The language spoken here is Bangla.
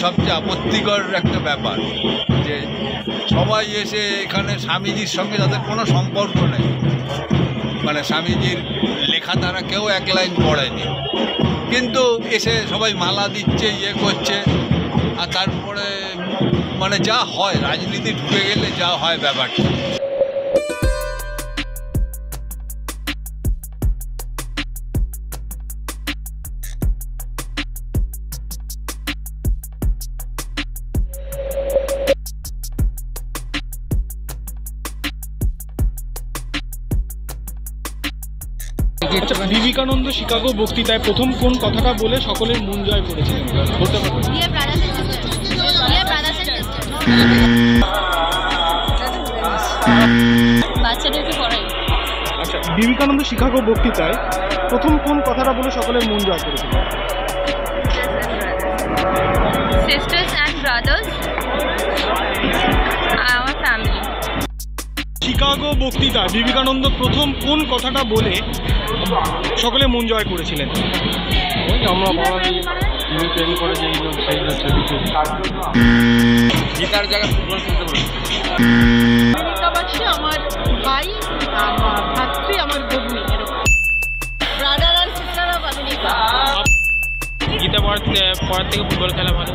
সবচেয়ে আপত্তিকর একটা ব্যাপার যে সবাই এসে এখানে স্বামীজির সঙ্গে তাদের কোনো সম্পর্ক নেই, মানে স্বামীজির লেখা তারা কেউ এক লাইন পড়েনি, কিন্তু এসে সবাই মালা দিচ্ছে, ইয়ে করছে। আর তারপরে মানে যা হয়, রাজনীতি ঢুকে গেলে যা হয় ব্যাপারটা। বিবেকানন্দ শিকাগো বক্তৃতায় প্রথম কোন কথাটা বলে সকলের মন জয় করেছে? বলতে পারবেন? আচ্ছা, বিবেকানন্দ শিকাগো বক্তৃতায় প্রথম কোন কথাটা বলে সকলের মন জয় করেছিল? Sisters and brothers, our family. Chicago বক্তৃতায় বিবেকানন্দ প্রথম কোন কথাটা বলে সকলে মন জয় করেছিলেন? আমরা বাঙালি প্রেম করে গীতার জায়গায় ফুটবল খেলতে পারি। আমার ভাই, আমার ভাতৃ, আমার ভগ্নী, ব্রাদার আর সিস্টার অফ আমেরিকা। গীতা পড়ার থেকে ফুটবল খেলা ভালো।